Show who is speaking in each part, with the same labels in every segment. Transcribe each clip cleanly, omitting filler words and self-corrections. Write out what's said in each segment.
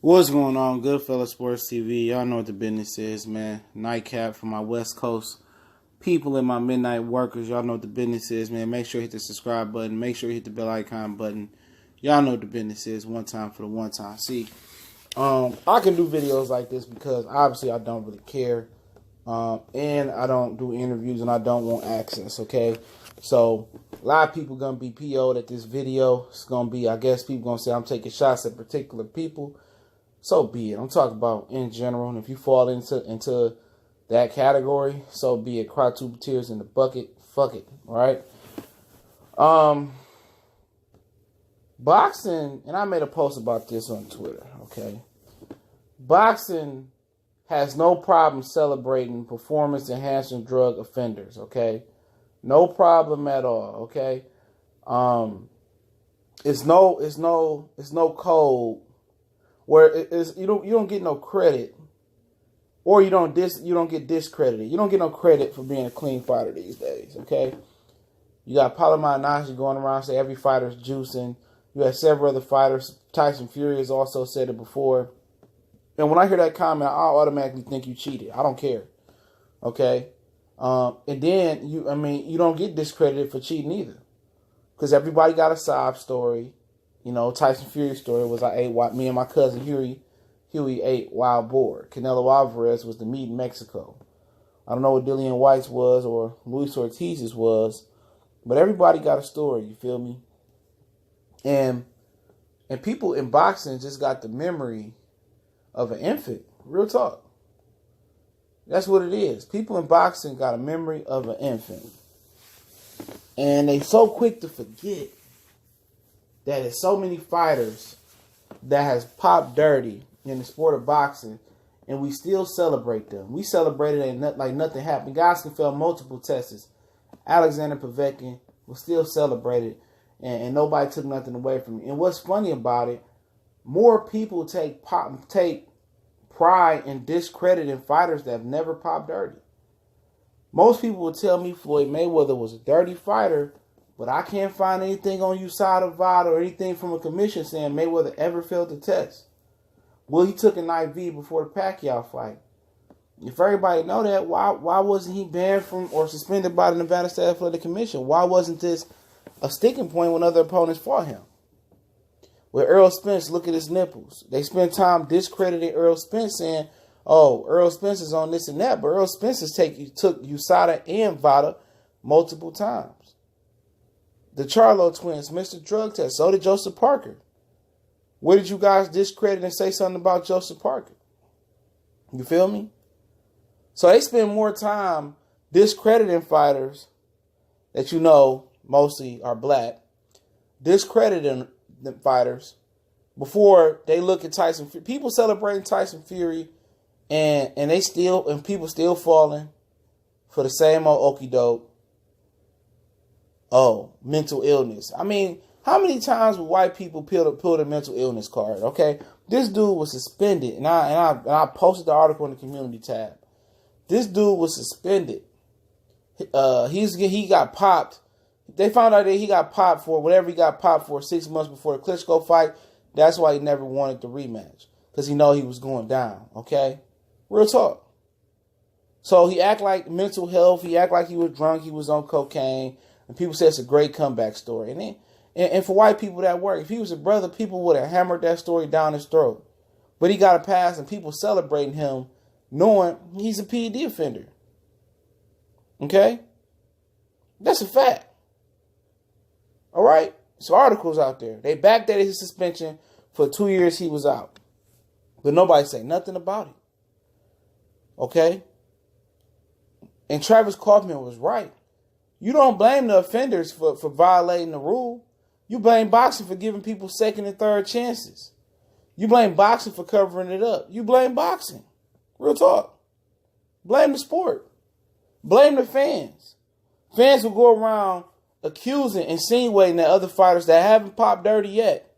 Speaker 1: What's going on, Goodfella Sports TV? Y'all know what the business is, man. Nightcap for my West Coast people and my midnight workers. Y'all know what the business is, man. Make sure you hit the subscribe button. Make sure you hit the bell icon button. Y'all know what the business is. One time for the one time. See, I can do videos like this because obviously I don't really care. And I don't do interviews and I don't want access, okay? So, a lot of people going to be PO'd at this video. It's going to be, I guess people going to say I'm taking shots at particular people. So be it. I'm talking about in general. And if you fall into that category, so be it. Cry two tears in the bucket. Fuck it. All right. Boxing, and I made a post about this on Twitter. Okay. Boxing has no problem celebrating performance-enhancing drug offenders. Okay. No problem at all. Okay. It's no code where you don't get no credit, or you don't get discredited. You don't get no credit for being a clean fighter these days. Okay, you got Paulo Malignaggi going around saying every fighter's juicing. You have several other fighters. Tyson Fury has also said it before. And when I hear that comment, I automatically think you cheated. I don't care. Okay, and then you don't get discredited for cheating either, because everybody got a sob story. You know, Tyson Fury's story was me and my cousin Huey ate wild boar. Canelo Alvarez was the meat in Mexico. I don't know what Dillian White's was or Luis Ortiz's was, but everybody got a story, you feel me? And people in boxing just got the memory of an infant. Real talk. That's what it is. People in boxing got a memory of an infant. And they so quick to forget that there's so many fighters that has popped dirty in the sport of boxing, and we still celebrate them. We celebrated it like nothing happened. Guys can fail multiple tests. Alexander Povetkin was still celebrated, and nobody took nothing away from it. And what's funny about it, more people take pride in discrediting fighters that have never popped dirty. Most people would tell me Floyd Mayweather was a dirty fighter, but I can't find anything on USADA, VADA, or anything from a commission saying Mayweather ever failed the test. Well, he took an IV before the Pacquiao fight. If everybody know that, why wasn't he banned from or suspended by the Nevada State Athletic Commission? Why wasn't this a sticking point when other opponents fought him? With Earl Spence, look at his nipples. They spent time discrediting Earl Spence, saying, oh, Earl Spence is on this and that, but Earl Spence took USADA and VADA multiple times. The Charlo twins missed a drug test. So did Joseph Parker. Where did you guys discredit and say something about Joseph Parker? You feel me? So they spend more time discrediting fighters that you know mostly are black, discrediting the fighters before they look at Tyson Fury. People celebrating Tyson Fury and people still falling for the same old okie doke. Oh, mental illness. I mean, how many times will white people pull the mental illness card? Okay, this dude was suspended, and I posted the article in the community tab. This dude was suspended. He got popped. They found out that he got popped for whatever he got popped for 6 months before the Klitschko fight. That's why he never wanted the rematch, because he know he was going down. Okay, real talk. So he act like mental health. He act like he was drunk. He was on cocaine. And people say it's a great comeback story. And for white people that work, if he was a brother, people would have hammered that story down his throat. But he got a pass, and people celebrating him knowing he's a PED offender. Okay? That's a fact. All right? So articles out there. They backdated his suspension for 2 years he was out. But nobody say nothing about it. Okay? And Travis Kaufman was right. You don't blame the offenders for violating the rule. You blame boxing for giving people second and third chances. You blame boxing for covering it up. You blame boxing. Real talk. Blame the sport. Blame the fans. Fans will go around accusing, insinuating that other fighters that haven't popped dirty yet.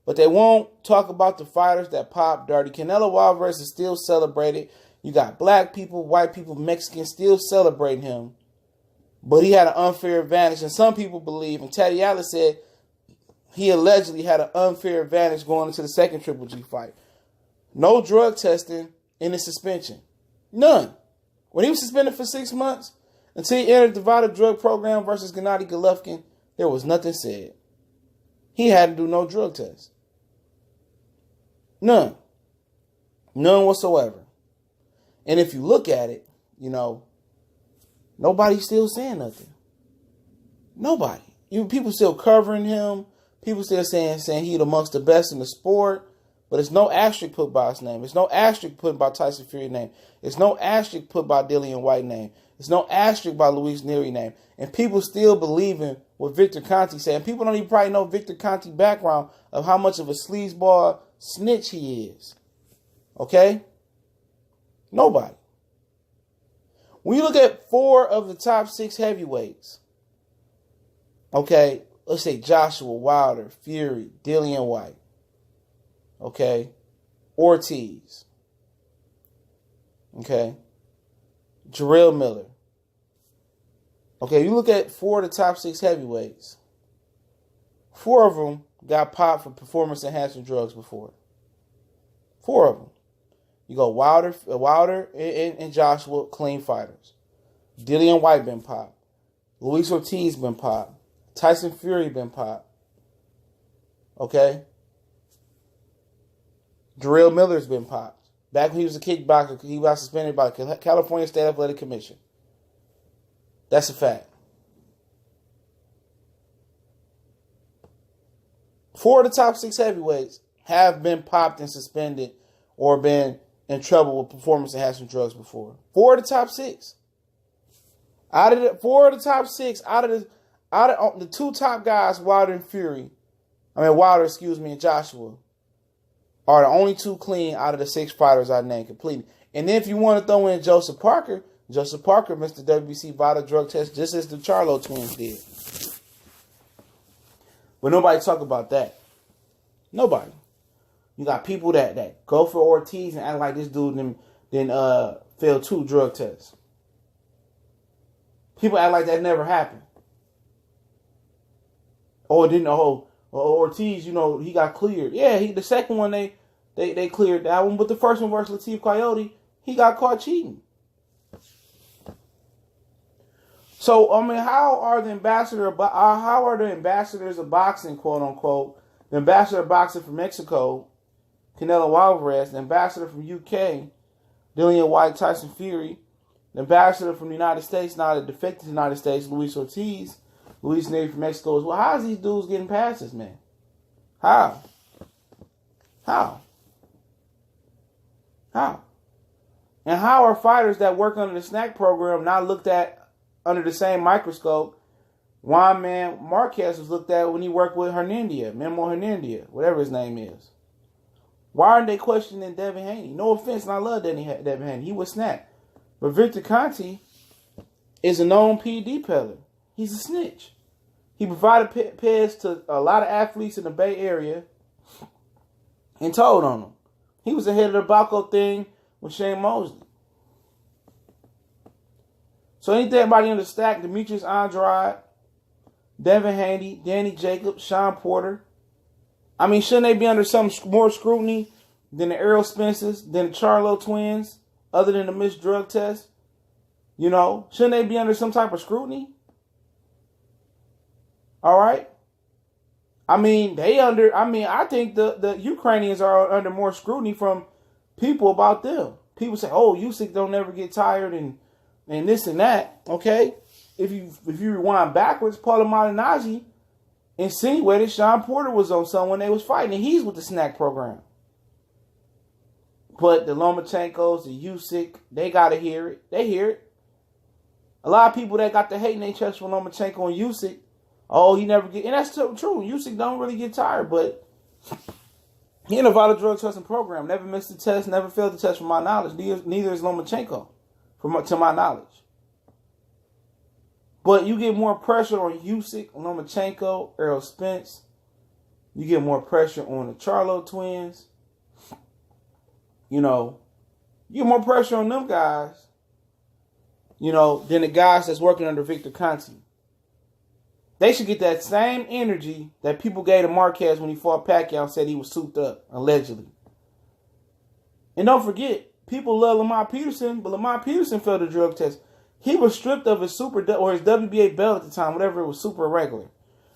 Speaker 1: But they won't talk about the fighters that popped dirty. Canelo Alvarez is still celebrated. You got black people, white people, Mexicans still celebrating him. But he had an unfair advantage. And some people believe, and Taddy Atlas said he allegedly had an unfair advantage going into the second Triple G fight. No drug testing in his suspension. None. When he was suspended for 6 months, until he entered the divided drug program versus Gennady Golovkin, there was nothing said. He had to do no drug test. None. None whatsoever. And if you look at it, nobody's still saying nothing. Nobody. People still covering him. People still saying he's amongst the best in the sport. But there's no asterisk put by his name. There's no asterisk put by Tyson Fury's name. There's no asterisk put by Dillian White's name. There's no asterisk by Luis Nery's name. And people still believing what Victor Conte said. And people don't even probably know Victor Conte's background of how much of a sleazeball snitch he is. Okay? Nobody. When you look at 4 of the top 6 heavyweights, okay, let's say Joshua, Wilder, Fury, Dillian White, okay, Ortiz, okay, Jarrell Miller. Okay, you look at 4 of the top 6 heavyweights. 4 of them got popped for performance-enhancing drugs before. 4 of them. You go Wilder and Joshua, clean fighters. Dillian White been popped. Luis Ortiz been popped. Tyson Fury been popped. Okay? Jarrell Miller's been popped. Back when he was a kickboxer, he got suspended by the California State Athletic Commission. That's a fact. 4 of the top 6 heavyweights have been popped and suspended or been in trouble with performance-enhancing drugs before. 4 of the top 6. Out of the 4 of the top 6, out of the 2 top guys, Wilder and Joshua, are the only 2 clean out of the 6 fighters I named completely. And then if you want to throw in Joseph Parker missed the WBC vital drug test just as the Charlo twins did. But nobody talk about that. Nobody. You got people that go for Ortiz and act like this dude then failed 2 drug tests. People act like that never happened. Ortiz, he got cleared. Yeah, the second one they cleared that one, but the first one versus Latif Coyote, he got caught cheating. So how are the ambassadors of boxing, quote unquote, the ambassador of boxing from Mexico, Canelo Alvarez, the ambassador from UK, Dillian White, Tyson Fury, the ambassador from the United States, now that defected to the United States, Luis Ortiz, Luis Nery from Mexico as well. How is these dudes getting past this, man? How? And how are fighters that work under the snack program not looked at under the same microscope Juan Man Marquez was looked at when he worked with Memo Hernandez, whatever his name is? Why aren't they questioning Devin Haney? No offense, and I love Devin Haney. He was snack. But Victor Conte is a known PED peddler. He's a snitch. He provided peds to a lot of athletes in the Bay Area and told on them. He was the head of the Baco thing with Shane Mosley. So anything anybody on the stack, Demetrius Andrade, Devin Haney, Danny Jacobs, Sean Porter. Shouldn't they be under some more scrutiny than the Errol Spencers, than the Charlo twins, other than the missed drug test? Shouldn't they be under some type of scrutiny? All right. I think the Ukrainians are under more scrutiny from people about them. People say, oh, Usyk don't never get tired and this and that. Okay. If you rewind backwards, Paulo Malignaggi insinuated Sean Porter was on someone they was fighting, and he's with the snack program. But the Lomachenkos, the Usyk, they gotta hear it. They hear it. A lot of people that got the hate in their chest for Lomachenko and Usyk, oh, he never get, and that's true. Usyk don't really get tired, but he in a vital drug testing program. Never missed a test, never failed the test from my knowledge. Neither is Lomachenko, to my knowledge. But you get more pressure on Usyk, Lomachenko, Errol Spence. You get more pressure on the Charlo twins. You get more pressure on them guys, than the guys that's working under Victor Conte. They should get that same energy that people gave to Marquez when he fought Pacquiao and said he was souped up, allegedly. And don't forget, people love Lamar Peterson, but Lamar Peterson failed the drug test. He was stripped of his his WBA belt at the time, whatever it was, super irregular,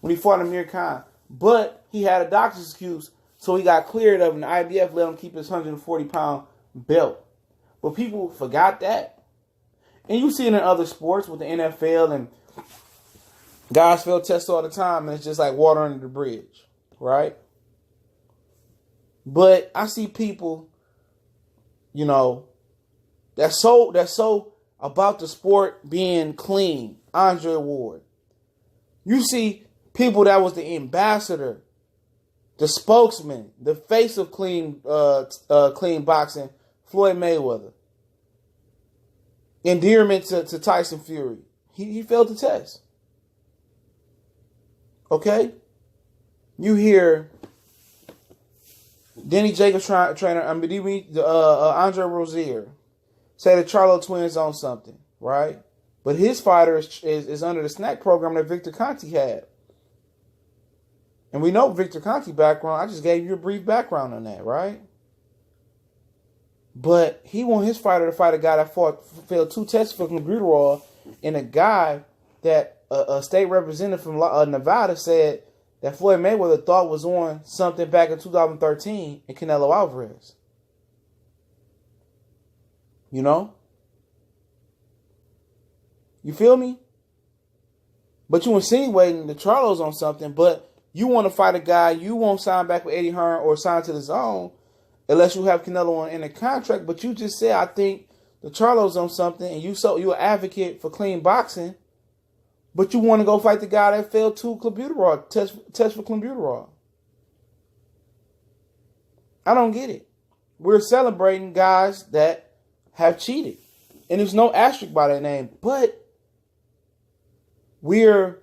Speaker 1: when he fought Amir Khan. But he had a doctor's excuse, so he got cleared of, and the IBF let him keep his 140-pound belt. But people forgot that. And you see it in other sports with the NFL, and guys fail tests all the time, and it's just like water under the bridge, right? But I see people, you know, that's so about the sport being clean. Andre Ward. You see people that was the ambassador, the spokesman, the face of clean boxing, Floyd Mayweather. Endearment to Tyson Fury. He failed the test. Okay? You hear Denny Jacobs trainer, Andre Rozier say the Charlo twins on something, right? But his fighter is under the snack program that Victor Conte had. And we know Victor Conte background. I just gave you a brief background on that, right? But he want his fighter to fight a guy that failed 2 tests for clenbuterol, and a guy that a state representative from Nevada said that Floyd Mayweather thought was on something back in 2013 in Canelo Alvarez. You know? You feel me? But you insinuating the Charlo's on something, but you want to fight a guy, you won't sign back with Eddie Hearn or sign to the zone unless you have Canelo in a contract. But you just said, I think the Charlo's on something, and you're an advocate for clean boxing, but you want to go fight the guy that failed 2 clenbuterol test for clenbuterol. I don't get it. We're celebrating guys that have cheated, and there's no asterisk by that name, but we're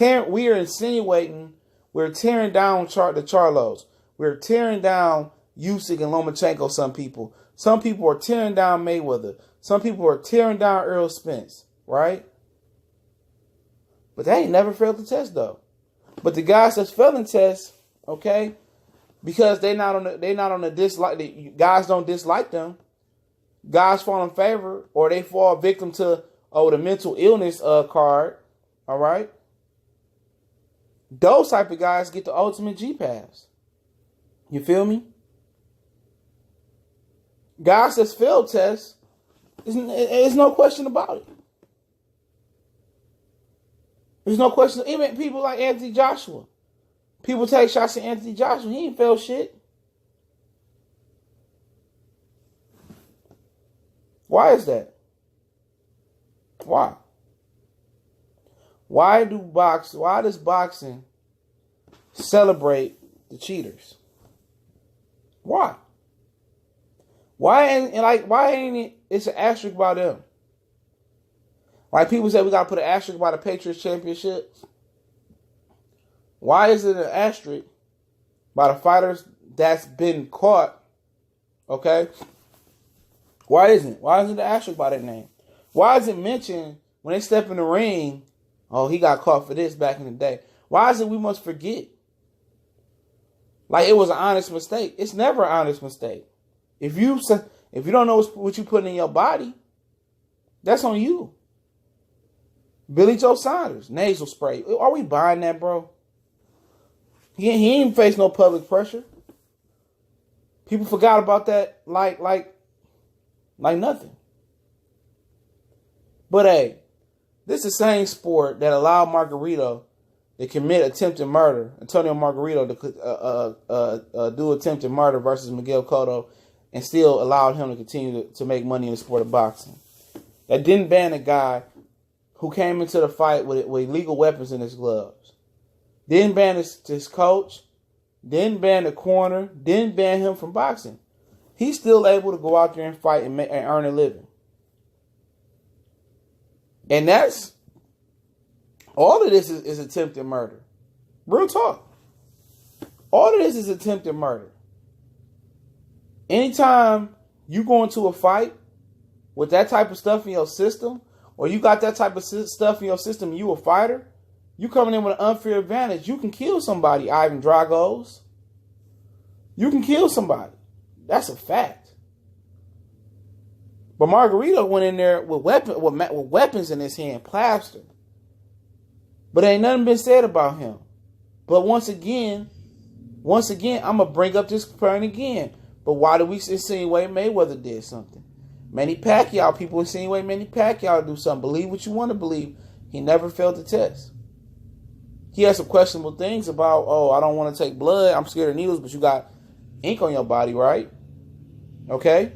Speaker 1: insinuating, we're tearing down the Charlos. We're tearing down Usyk and Lomachenko, some people. Some people are tearing down Mayweather. Some people are tearing down Errol Spence, right? But they ain't never failed the test, though. But the guys that's failing tests, okay, because they not on the dislike, the guys don't dislike them. Guys fall in favor, or they fall victim to the mental illness card, all right? Those type of guys get the ultimate G-Pass. You feel me? Guys that's failed tests, there's no question about it. There's no question. Even people like Anthony Joshua. People take shots at Anthony Joshua. He ain't failed shit. Why is that? Why? Why does boxing celebrate the cheaters? Why? Why ain't it? It's an asterisk by them. Like people say, we gotta put an asterisk by the Patriots championship. Why is it an asterisk by the fighters that's been caught? Okay. Why isn't it? Why isn't the asterisk by that name? Why is it mentioned when they step in the ring? Oh, he got caught for this back in the day. Why is it we must forget? Like it was an honest mistake. It's never an honest mistake. If you don't know what you put in your body, that's on you. Billy Joe Saunders, nasal spray. Are we buying that, bro? He ain't face no public pressure. People forgot about that like nothing. But hey, this is the same sport that allowed Margarito to commit attempted murder. Antonio Margarito to do attempted murder versus Miguel Cotto, and still allowed him to continue to make money in the sport of boxing. That didn't ban a guy who came into the fight with illegal weapons in his gloves. Didn't ban his coach. Didn't ban the corner. Didn't ban him from boxing. He's still able to go out there and fight and earn a living. And that's all of this is attempted murder. Real talk. All of this is attempted murder. Anytime you go into a fight with that type of stuff in your system, or you got that type of stuff in your system and you a fighter, you coming in with an unfair advantage. You can kill somebody, Ivan Dragos. You can kill somebody. That's a fact. But Margarito went in there with weapons in his hand, plaster. But ain't nothing been said about him. But once again, I'm going to bring up this point again. But why do we insinuate Mayweather did something? Manny Pacquiao, people insinuate Manny Pacquiao do something. Believe what you want to believe. He never failed the test. He has some questionable things about, I don't want to take blood. I'm scared of needles, but you got ink on your body, right? Okay?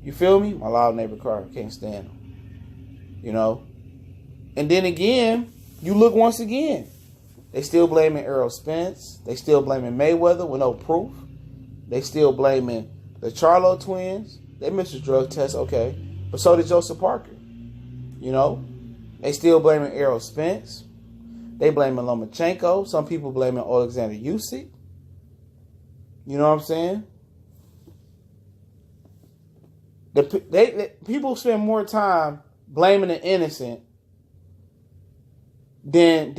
Speaker 1: You feel me? My loud neighbor car. Can't stand him. You know? And then again, you look once again. They still blaming Errol Spence. They still blaming Mayweather with no proof. They still blaming the Charlo twins. They missed a drug test, okay. But so did Joseph Parker. You know? They still blaming Errol Spence. They blaming Lomachenko. Some people blaming Alexander Usyk. You know what I'm saying? People spend more time blaming the innocent than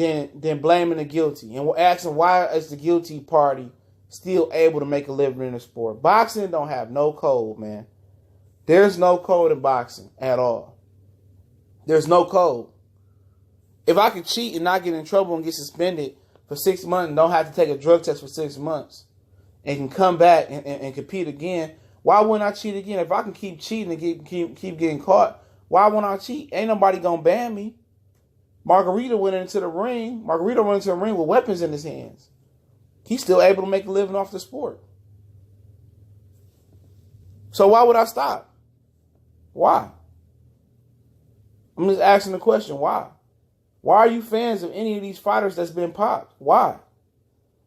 Speaker 1: blaming the guilty. And we're asking, why is the guilty party still able to make a living in the sport? Boxing don't have no code, man. There's no code in boxing at all. There's no code. If I could cheat and not get in trouble and get suspended for 6 months and don't have to take a drug test for 6 months and can come back and compete again, why wouldn't I cheat again? If I can keep cheating and keep getting caught, why wouldn't I cheat? Ain't nobody gonna ban me. Margarito went into the ring. Margarito went into the ring with weapons in his hands. He's still able to make a living off the sport. So why would I stop? Why? I'm just asking the question, why? Why are you fans of any of these fighters that's been popped? Why?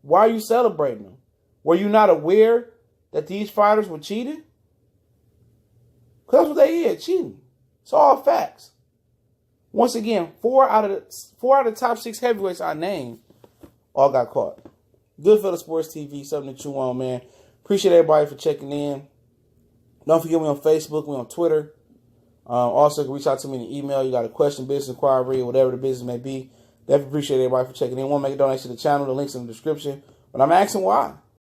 Speaker 1: Why are you celebrating them? Were you not aware that these fighters were cheating? Because that's what they did, cheating. It's all facts. Once again, four out of the top 6 heavyweights I named all got caught. Goodfellas Sports TV, something to chew on, man. Appreciate everybody for checking in. Don't forget me on Facebook, me on Twitter. Also, you can reach out to me in an email. You got a question, business inquiry, or whatever the business may be. Definitely appreciate everybody for checking in. Want to make a donation to the channel? The link's in the description. But I'm asking why.